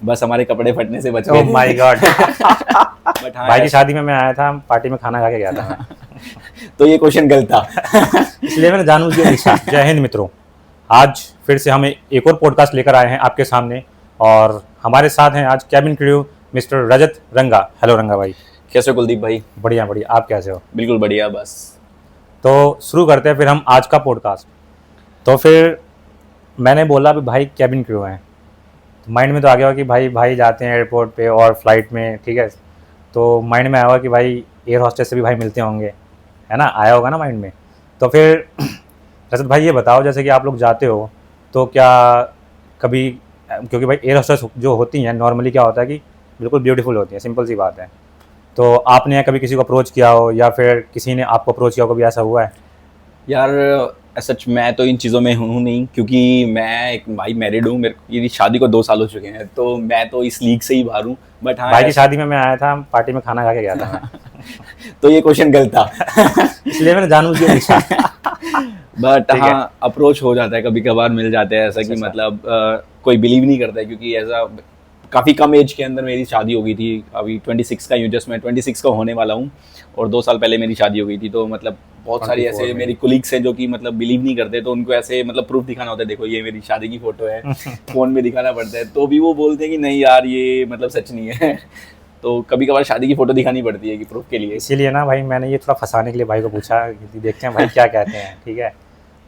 बस हमारे कपड़े फटने से बच ओह गए। My God. बट हाँ भाई की शादी में मैं आया था, पार्टी में खाना खा के गया था मैं। तो ये क्वेश्चन गलत था। इसलिए मैंने जानबूझ के पूछा। जय हिंद मित्रों, आज फिर से हम एक और पॉडकास्ट लेकर आए हैं आपके सामने, और हमारे साथ हैं आज कैबिन क्रू मिस्टर रजत रंगा। हेलो रंगा भाई। कैसे हो कुलदीप भाई? बढ़िया बढ़िया, आप कैसे हो? बिल्कुल बढ़िया। बस तो शुरू करते हैं फिर हम आज का पॉडकास्ट। तो फिर मैंने बोला भी भाई कैबिन क्रू हैं, तो माइंड में तो आ गया कि भाई जाते हैं एयरपोर्ट पे और फ्लाइट में, ठीक है। तो माइंड में आया होगा कि भाई एयर हॉस्टेस से भी भाई मिलते होंगे, है ना, आया होगा ना माइंड में। तो फिर रजत भाई ये बताओ, जैसे कि आप लोग जाते हो तो क्या कभी, क्योंकि भाई एयर हॉस्टेस जो होती हैं नॉर्मली क्या होता है कि बिल्कुल ब्यूटीफुल होती है, सिंपल सी बात है। तो आपने कभी किसी को अप्रोच किया हो या फिर किसी ने आपको अप्रोच किया हो, कभी ऐसा हुआ है? यार सच मैं तो इन चीज़ों में हूँ नहीं, क्योंकि मैं एक भाई मैरिड हूँ, मेरी शादी को 2 साल हो चुके हैं, तो मैं तो इस लीग से ही बाहर हूँ। बट हाँ भाई की शादी में मैं आया था, पार्टी में खाना खा के गया था मैं। तो ये क्वेश्चन गलत था। इसलिए मैंने जानबूझ के पूछा। बट ठीक है। हाँ, अप्रोच हो जाता है, कभी कभार मिल जाते हैं ऐसा कि अच्छा। मतलब कोई बिलीव नहीं करता है, क्योंकि ऐसा काफ़ी कम एज के अंदर मेरी शादी हो गई थी। अभी 26 का यूँ, जस्ट मैं 26 का होने वाला हूँ, और 2 साल पहले मेरी शादी हो गई थी। तो मतलब बहुत सारी 24 ऐसे में। मेरी कोलीग्स हैं जो कि मतलब बिलीव नहीं करते, तो उनको ऐसे मतलब प्रूफ दिखाना होता है, देखो ये मेरी शादी की फ़ोटो है, फ़ोन में दिखाना पड़ता है, तो भी वो बोलते हैं कि नहीं यार ये मतलब सच नहीं है। तो कभी कभार शादी की फ़ोटो दिखानी पड़ती है कि प्रूफ के लिए। इसीलिए ना भाई मैंने ये थोड़ा फंसाने के लिए भाई को पूछा कि देखते हैं भाई क्या कहते हैं, ठीक है।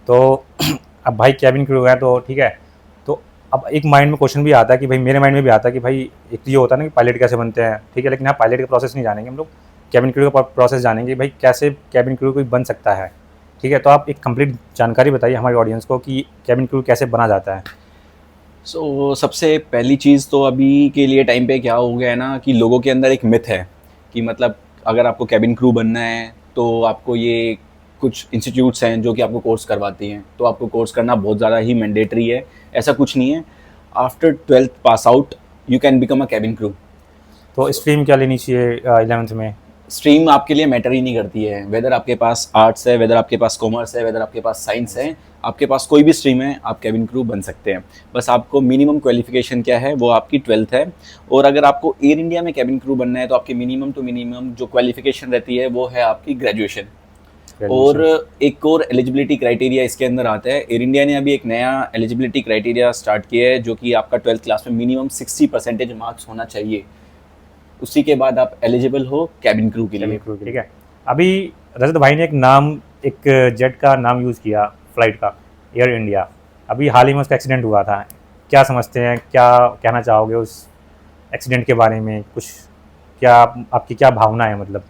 तो अब भाई कैबिन क्रू है तो ठीक है। तो अब एक माइंड में क्वेश्चन भी आता है कि भाई, मेरे माइंड में भी आता है कि भाई एक तो ये होता है ना कि पायलट कैसे बनते हैं, ठीक है, लेकिन यहाँ पायलट का प्रोसेस नहीं जानेंगे हम लोग, कैबिन क्रू का प्रोसेस जानेंगे भाई, कैसे कैबिन क्रू कोई बन सकता है, ठीक है। तो आप एक कंप्लीट जानकारी बताइए हमारे ऑडियंस को कि कैबिन क्रू कैसे बना जाता है। सबसे पहली चीज़ तो अभी के लिए टाइम पे क्या हो गया है ना, कि लोगों के अंदर एक मिथ है कि मतलब अगर आपको कैबिन क्रू बनना है तो आपको ये कुछ इंस्टीट्यूट्स हैं जो कि आपको कोर्स करवाती हैं, तो आपको कोर्स करना बहुत ज़्यादा ही मैंडेटरी है। ऐसा कुछ नहीं है। After 12th pass out you can become a cabin crew. तो स्ट्रीम क्या लेनी चाहिए 11th में? स्ट्रीम आपके लिए मैटर ही नहीं करती है, वेदर आपके पास आर्ट्स है, वेदर आपके पास कॉमर्स है, वेदर आपके पास साइंस है, आपके पास कोई भी स्ट्रीम है, आप कैबिन क्रू बन सकते हैं। बस आपको मिनिमम क्वालिफिकेशन क्या है, वो आपकी 12th है। और अगर आपको एयर इंडिया में कैबिन क्रू बनना है तो आपकी मिनिमम टू मिनिमम जो क्वालिफिकेशन रहती है वो है आपकी ग्रेजुएशन। और एक और एलिजिबिलिटी क्राइटेरिया इसके अंदर आता है। एयर इंडिया ने अभी एक नया एलिजिबिलिटी क्राइटेरिया स्टार्ट किया है, जो कि आपका 12th क्लास में मिनिमम 60% मार्क्स होना चाहिए, उसी के बाद आप एलिजिबल हो कैबिन क्रू के लिए। ठीक है। अभी रजत भाई ने एक जेट का नाम यूज़ किया, फ्लाइट का, एयर इंडिया। अभी हाल ही में उसका एक्सीडेंट हुआ था, क्या समझते हैं, क्या कहना चाहोगे उस एक्सीडेंट के बारे में कुछ? क्या आपकी क्या भावना है? मतलब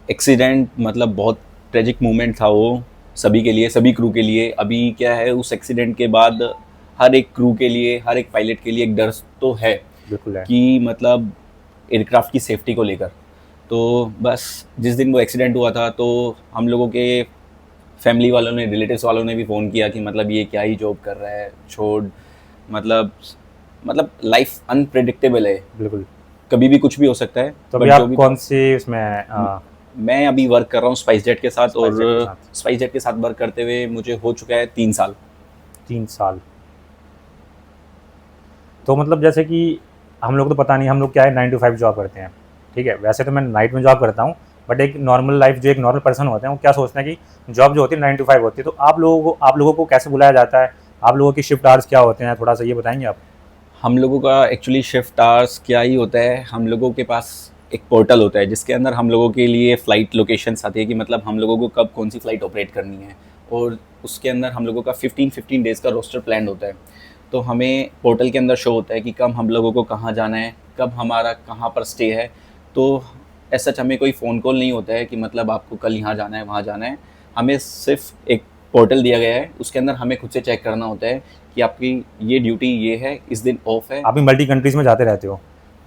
एक्सीडेंट मतलब बहुत ट्रेजिक मोमेंट था वो, सभी के लिए, सभी क्रू के लिए। अभी क्या है, उस एक्सीडेंट के बाद हर एक क्रू के लिए, हर एक पायलट के लिए एक डर तो है बिल्कुल है कि मतलब एयरक्राफ्ट की सेफ्टी को लेकर। तो बस जिस दिन वो एक्सीडेंट हुआ था तो हम लोगों के फैमिली वालों ने, रिलेटिव्स वालों ने भी फ़ोन किया कि मतलब ये क्या ही जॉब कर रहा है, छोड़, मतलब लाइफ अनप्रेडिक्टेबल है, बिल्कुल। कभी भी कुछ भी हो सकता है। तो अभी बट जो आप भी कौन सी उसमें मैं अभी वर्क कर रहा हूँ स्पाइस जेट के साथ, स्पाइस जेट के और साथ? स्पाइस जेट के साथ वर्क करते हुए मुझे हो चुका है 3 साल। 3 साल। तो मतलब जैसे कि हम लोग तो पता नहीं, हम लोग क्या है 9 to 5 जॉब करते हैं, ठीक है। वैसे तो मैं नाइट में जॉब करता हूँ, बट एक नॉर्मल लाइफ जो एक नॉर्मल पर्सन होते हैं वो क्या सोचते हैं कि जॉब जो होती है 9 to 5 होती है। तो आप लोगों को कैसे बुलाया जाता है? आप लोगों की शिफ्ट आवर्स क्या होते हैं, थोड़ा सा ये बताएंगे आप? हम लोगों का एक्चुअली शिफ्ट आवर्स क्या ही होता है, हम लोगों के पास एक पोर्टल होता है जिसके अंदर हम लोगों के लिए फ़्लाइट लोकेशंस आती है कि मतलब हम लोगों को कब कौन सी फ़्लाइट ऑपरेट करनी है, और उसके अंदर हम लोगों का 15 डेज़ का रोस्टर प्लान होता है। तो हमें पोर्टल के अंदर शो होता है कि कब हम लोगों को कहाँ जाना है, कब हमारा कहाँ पर स्टे है। तो ऐसा सच हमें कोई फ़ोन कॉल नहीं होता है कि मतलब आपको कल यहाँ जाना है, वहाँ जाना है। हमें सिर्फ एक पोर्टल दिया गया है, उसके अंदर हमें खुद से चेक करना होता है कि आपकी ये ड्यूटी ये है, इस दिन ऑफ है। आप भी मल्टी कंट्रीज़ में जाते रहते हो,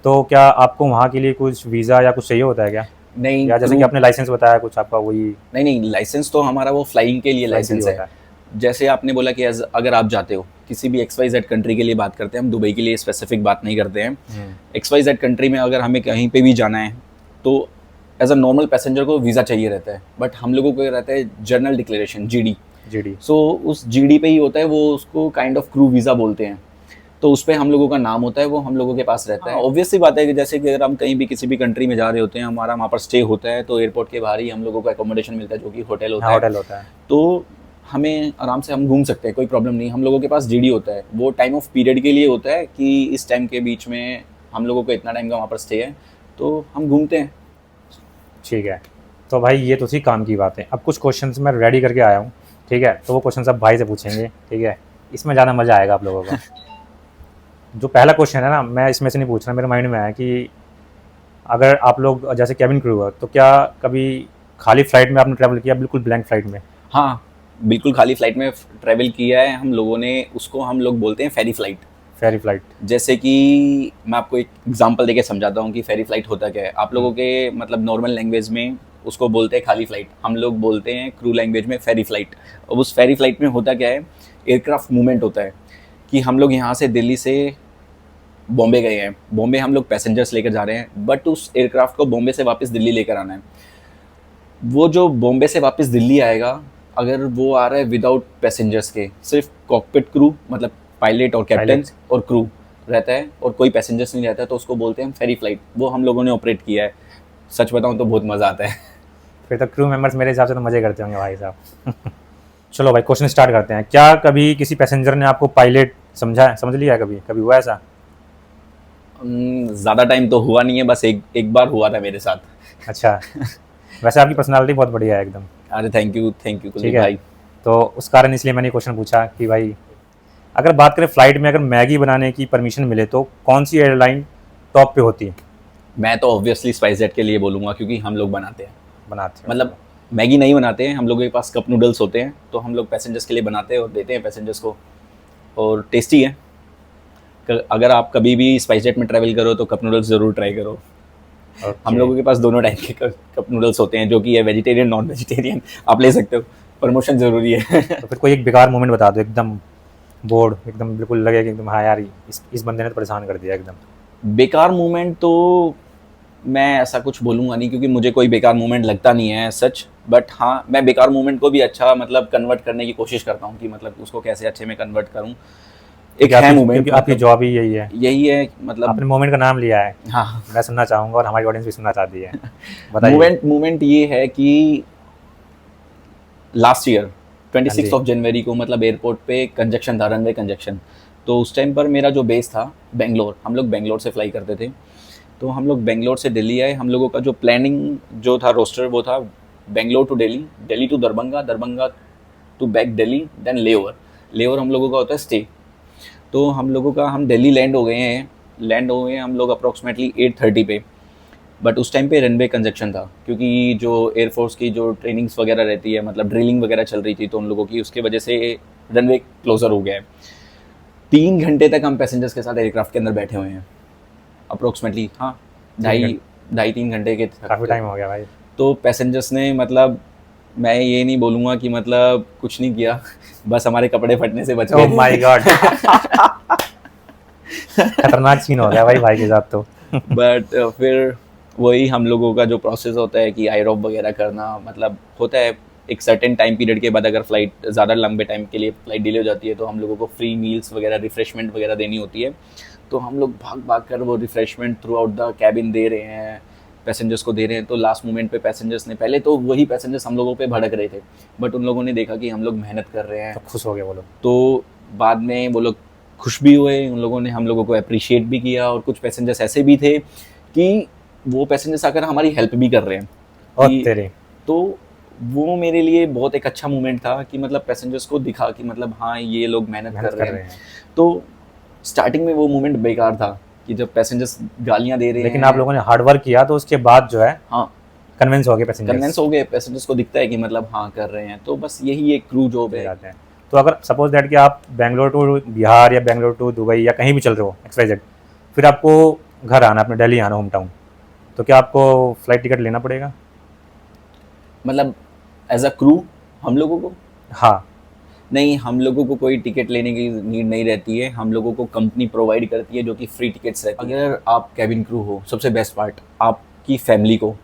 तो क्या आपको वहाँ के लिए कुछ वीज़ा या कुछ चाहिए होता है क्या? नहीं, या जैसे कि आपने लाइसेंस बताया कुछ आपका, वही नहीं, लाइसेंस तो हमारा वो फ्लाइंग के लिए फ्लाइट के लिए लाइसेंस होता है। है? जैसे आपने बोला कि अगर आप जाते हो किसी भी XYZ कंट्री के लिए, बात करते हैं हम, दुबई के लिए स्पेसिफिक बात नहीं करते हैं। XYZ कंट्री में अगर हमें कहीं पे भी जाना है तो एज अ नॉर्मल पैसेंजर को वीज़ा चाहिए रहता है, बट हम लोगों को रहता है जर्नल डिक्लेरेशन, GD। GD। सो उस GD पे ही होता है वो, उसको काइंड ऑफ क्रू वीज़ा बोलते हैं। तो उस पर हम लोगों का नाम होता है, वो हम लोगों के पास रहता है। ऑब्वियस सी बात है कि जैसे कि अगर हम कहीं भी किसी भी कंट्री में जा रहे होते हैं, हमारा वहाँ पर स्टे होता है, तो एयरपोर्ट के बाहर ही हम लोगों को एकोमोडेशन मिलता है जो कि होटल होता हाँ है। होटल होता है। तो हमें आराम से हम घूम सकते हैं, कोई प्रॉब्लम नहीं। हम लोगों के पास जीडी होता है, वो टाइम ऑफ पीरियड के लिए होता है कि इस टाइम के बीच में हम लोगों को इतना टाइम का वहाँ पर स्टे है, तो हम घूमते हैं। ठीक है, तो भाई ये तो थी काम की बातें। अब कुछ क्वेश्चंस मैं रेडी करके आया हूँ, ठीक है, तो वो क्वेश्चंस अब भाई से पूछेंगे, ठीक है, इसमें ज़्यादा मज़ा आएगा आप लोगों को। जो पहला क्वेश्चन है ना, मैं इसमें से नहीं पूछ रहा, मेरे माइंड में आया कि अगर आप लोग जैसे कैबिन क्रू है, तो क्या कभी खाली फ्लाइट में आपने ट्रैवल किया, बिल्कुल ब्लैंक फ्लाइट में? हाँ, बिल्कुल खाली फ्लाइट में ट्रैवल किया है हम लोगों ने, उसको हम लोग बोलते हैं फेरी फ्लाइट। फेरी फ्लाइट। जैसे कि मैं आपको एक एग्जांपल देके समझाता हूँ कि फेरी फ्लाइट होता क्या है। आप लोगों के मतलब नॉर्मल लैंग्वेज में उसको बोलते हैं खाली फ्लाइट, हम लोग बोलते हैं क्रू लैंग्वेज में फेरी फ्लाइट। अब उस फेरी फ्लाइट में होता क्या है, एयरक्राफ्ट मूवमेंट होता है कि हम लोग यहाँ से दिल्ली से बॉम्बे गए हैं, बॉम्बे हम लोग पैसेंजर्स लेकर जा रहे हैं, बट उस एयरक्राफ्ट को बॉम्बे से वापस दिल्ली लेकर आना है। वो जो बॉम्बे से वापस दिल्ली आएगा, अगर वो आ रहा है विदाउट पैसेंजर्स के, सिर्फ कॉकपिट क्रू मतलब पायलट और कैप्टन और क्रू रहता है और कोई पैसेंजर्स नहीं रहता है, तो उसको बोलते हैं फेरी फ्लाइट। वो हम लोगों ने ऑपरेट किया है। सच बताऊं तो बहुत मज़ा आता है। फिर तो क्रू मेंबर्स मेरे हिसाब से तो मज़े करते होंगे भाई साहब। चलो भाई क्वेश्चन स्टार्ट करते हैं। क्या कभी किसी पैसेंजर ने आपको पायलट समझ लिया है? कभी कभी हुआ ऐसा? ज़्यादा टाइम तो हुआ नहीं है, बस एक बार हुआ था मेरे साथ। अच्छा। वैसे आपकी पर्सनालिटी बहुत बढ़िया है एकदम। अरे थैंक यू ठीक कुलदीप है, भाई। तो उस कारण इसलिए मैंने क्वेश्चन पूछा कि भाई अगर बात करें फ़्लाइट में अगर मैगी बनाने की परमिशन मिले तो कौन सी एयरलाइन टॉप पे होती है? मैं तो ऑब्वियसली स्पाइसजेट के लिए बोलूँगा, क्योंकि हम लोग बनाते हैं। बनाते हो? मतलब मैगी नहीं बनाते हैं, हम लोगों के पास कप नूडल्स होते हैं, तो हम लोग पैसेंजर्स के लिए बनाते हैं और देते हैं पैसेंजर्स को, और टेस्टी है। अगर आप कभी भी स्पाइसजेट में ट्रैवल करो तो कप नूडल्स ज़रूर ट्राई करो। हम लोगों के पास दोनों टाइप के कप नूडल्स होते हैं, जो कि है वेजिटेरियन नॉन वेजिटेरियन, आप ले सकते हो। प्रमोशन ज़रूरी है। तो फिर कोई एक बेकार मोमेंट बता दो, एकदम बोर्ड, एकदम बिल्कुल लगे कि एकदम हाँ यार इस बंदे ने तो परेशान कर दिया एकदम। बेकार मोमेंट तो मैं ऐसा कुछ बोलूँगा नहीं, क्योंकि मुझे कोई बेकार मोमेंट लगता नहीं है सच। बट हाँ, मैं बेकार मोमेंट को भी अच्छा मतलब कन्वर्ट करने की कोशिश करता हूँ कि मतलब उसको कैसे अच्छे में कन्वर्ट करूँ। एक है मोमेंट, क्योंकि आपकी जॉब ही यही है मतलब आपने मोमेंट का नाम लिया है। हाँ, मैं सुनना चाहूँगा और हमारी ऑडियंस भी सुनना चाहती है। बताइए। मोमेंट ये है कि लास्ट ईयर हाँ 26 जी। ऑफ जनवरी को मतलब एयरपोर्ट पे कंजक्शन था, रनवे कंजक्शन। तो उस टाइम पर मेरा जो बेस था बेंगलोर, हम लोग बेंगलोर से फ्लाई करते थे। तो हम लोग बेंगलोर से दिल्ली आए। हम लोगों का जो प्लानिंग जो था रोस्टर, वो था Bangalore to Delhi, Delhi to Darbhanga, Darbhanga to back Delhi, then layover हम लोगों का होता है स्टे। तो हम लोगों का, हम दिल्ली लैंड हो गए हैं हम लोग अप्रॉक्सीमेटली 8:30 पे। बट उस टाइम पे रनवे कंजक्शन था, क्योंकि जो एयरफोर्स की जो ट्रेनिंग्स वगैरह रहती है, मतलब ड्रिलिंग वगैरह चल रही थी, तो उन लोगों की उसके वजह से रनवे क्लोजर हो गया है। 3 घंटे तक हम पैसेंजर्स के साथ एयरक्राफ्ट के अंदर बैठे हुए हैं अप्रोक्सीमेटली। हाँ, ढाई 3 घंटे के काफ़ी टाइम हो गया भाई। तो पैसेंजर्स ने मतलब, मैं ये नहीं बोलूँगा कि मतलब कुछ नहीं किया, बस हमारे कपड़े फटने से बच गए। Oh my God. खतरनाक सीन हो गया भाई के साथ तो। बट फिर वही हम लोगों का जो प्रोसेस होता है कि आईरॉप वगैरह करना, मतलब होता है एक सर्टेन टाइम पीरियड के बाद, अगर फ्लाइट ज़्यादा लंबे टाइम के लिए फ्लाइट डिले हो जाती है, तो हम लोगों को फ्री मील्स वगैरह, रिफ्रेशमेंट वगैरह देनी होती है। तो हम लोग भाग कर वो refreshment throughout the cabin दे रहे हैं, पैसेंजर्स को दे रहे हैं। तो लास्ट मोमेंट पे पैसेंजर्स ने, पहले तो वही पैसेंजर्स हम लोगों पे भड़क रहे थे, बट उन लोगों ने देखा कि हम लोग मेहनत कर रहे हैं, तो खुश हो गए वो लोग। तो बाद में वो लोग खुश भी हुए, उन लोगों ने हम लोगों को अप्रिशिएट भी किया। और कुछ पैसेंजर्स ऐसे भी थे कि वो पैसेंजर्स आकर हमारी हेल्प भी कर रहे हैं और कि, तेरे तो वो मेरे लिए बहुत एक अच्छा मोमेंट था कि मतलब पैसेंजर्स को दिखा कि मतलब हाँ, ये लोग मेहनत कर रहे हैं। तो स्टार्टिंग में वो मोमेंट बेकार था कि जब पैसेंजर्स गालियां दे रहे हैं, लेकिन आप लोगों ने हार्ड वर्क किया तो उसके बाद जो है हाँ कन्विंस हो गए पैसेंजर्स। कन्विंस हो गए, पैसेंजर्स को दिखता है कि मतलब हाँ कर रहे हैं। तो बस यही एक क्रू जॉब है। तो अगर सपोज दैट कि आप बेंगलोर टू बिहार या बेंगलोर टू दुबई या कहीं भी चल रहे हो XYZ, फिर आपको घर आना, अपने दिल्ली आना, होम टाउन, तो क्या आपको फ्लाइट टिकट लेना पड़ेगा? मतलब एज अ क्रू हम लोगों को? हाँ। नहीं, हम लोगों को कोई टिकट लेने की नीड नहीं रहती है। हम लोगों को कंपनी प्रोवाइड करती है, जो कि फ्री टिकट्स रहती है। अगर आप कैबिन क्रू हो, सबसे बेस्ट पार्ट, आपकी फैमिली को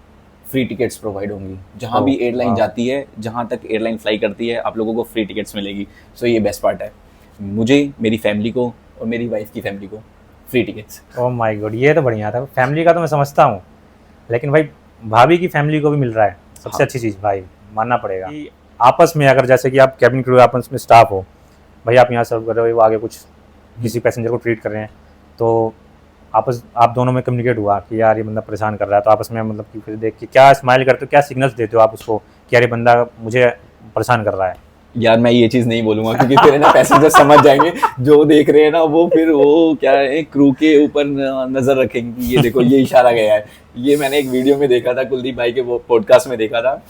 फ्री टिकट्स प्रोवाइड होंगी। जहाँ भी एयरलाइन जाती है, जहाँ तक एयरलाइन फ्लाई करती है, आप लोगों को फ्री टिकट्स मिलेगी। सो ये बेस्ट पार्ट है। मुझे, मेरी फैमिली को और मेरी वाइफ की फैमिली को free tickets. Oh my God, ये तो बढ़िया था। फैमिली का तो मैं समझता हूँ, लेकिन भाई भाभी की फैमिली को भी मिल रहा है, सबसे हाँ। अच्छी चीज़ भाई, मानना पड़ेगा। कि आपस में अगर जैसे कि आप कैबिन क्रू आपस में स्टाफ हो, भाई आप यहाँ सर्व कर रहे हो, वो आगे कुछ किसी पैसेंजर को ट्रीट कर रहे हैं, तो आप दोनों में कम्युनिकेट हुआ कि यार ये बंदा परेशान कर रहा है, तो आपस में मतलब कि फिर देख के क्या स्माइल करते हो, क्या सिग्नल्स देते हो आप उसको कि यार ये बंदा मुझे परेशान कर रहा है? यार मैं ये चीज़ नहीं बोलूँगा क्योंकि फिर है ना पैसेंजर समझ जाएंगे, जो देख रहे हैं ना वो फिर वो क्या है क्रू के ऊपर नज़र रखेंगे कि ये देखो ये इशारा गया है। ये मैंने एक वीडियो में देखा था, कुलदीप भाई के वो पॉडकास्ट में देखा था।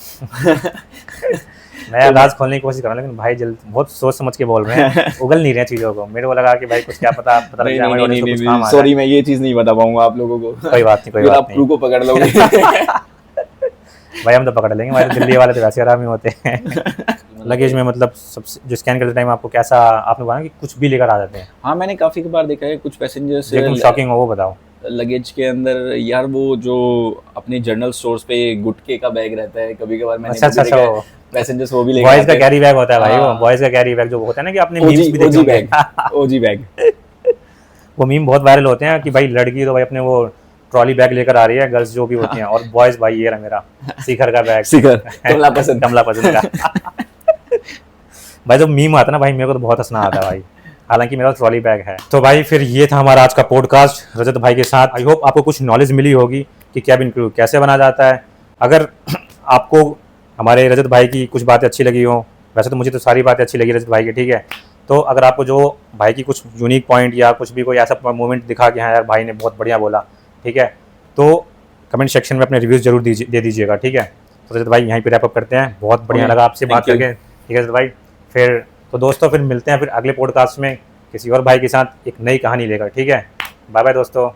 मैं राज खोलने की कोशिश कर रहा हूँ, लेकिन भाई बहुत सोच समझ के बोल रहे हैं, उगल नहीं रहे चीज़ों को। मेरे को लगा कि भाई कुछ क्या पता लग जाए हमारी ऑडियंस को कुछ काम आ जाए। सॉरी, मैं ये चीज़ नहीं बता पाऊंगा आप लोगों को। कोई बात नहीं, कोई फिर बात आप नहीं क्रू को पकड़ लोगे। भाई हम तो पकड़ लेंगे, हमारे दिल्ली वाले तो वैसे आराम ही होते हैं। लगेज में मतलब सबसे जो स्कैन करते टाइम आपको कैसा, आपने बोला कि कुछ भी लेकर आ जाते हैं? हाँ, मैंने काफ़ी बार देखा है कुछ पैसेंजर्स एकदम शॉकिंग हो वो बताओ। लगेज के अंदर यार वो जो अपने जनरल स्टोर्स पे गुटके का बैग रहता है, कभी कभार मैंने अच्छा पैसेंजर्स वो भी लेकर बॉयज का कैरी बैग होता है भाई, वो हाँ। बॉयज का कैरी बैग जो होता है ना कि आपने मीम्स भी देखे ओजी होंगे। बैग, ओजी बैग। वो मीम बहुत वायरल होते हैं कि भाई लड़की तो भाई अपने वो ट्रॉली बैग लेकर आ रही है, गर्ल्स जो भी होती हैं, और बॉयज भाई ये रहा मेरा शिखर का बैग, शिखर कमला पसंद, कमला पसंद का। भाई जब मीम आता ना भाई मेरे को तो बहुत हंसना आता है भाई, हालांकि मेरा ट्रॉली बैग है। तो भाई फिर ये था हमारा आज का पॉडकास्ट रजत भाई के साथ। आई होप आपको कुछ नॉलेज मिली होगी कि कैबिन क्रू कैसे बना जाता है। अगर आपको हमारे रजत भाई की कुछ बातें अच्छी लगी हो, वैसे तो मुझे तो सारी बातें अच्छी लगी रजत भाई की, ठीक है, तो अगर आपको जो भाई की कुछ यूनिक पॉइंट या कुछ भी कोई ऐसा मोमेंट दिखा कि हाँ यार भाई ने बहुत बढ़िया बोला, ठीक है, तो कमेंट सेक्शन में अपने रिव्यूज़ जरूर दे दीजिएगा, ठीक है। तो रजत भाई यहीं पर रैप अप करते हैं, बहुत बढ़िया लगा आपसे बात करके, ठीक है रजत भाई। फिर तो दोस्तों फिर मिलते हैं फिर अगले पॉडकास्ट में किसी और भाई के साथ एक नई कहानी लेकर, ठीक है। बाय बाय दोस्तों।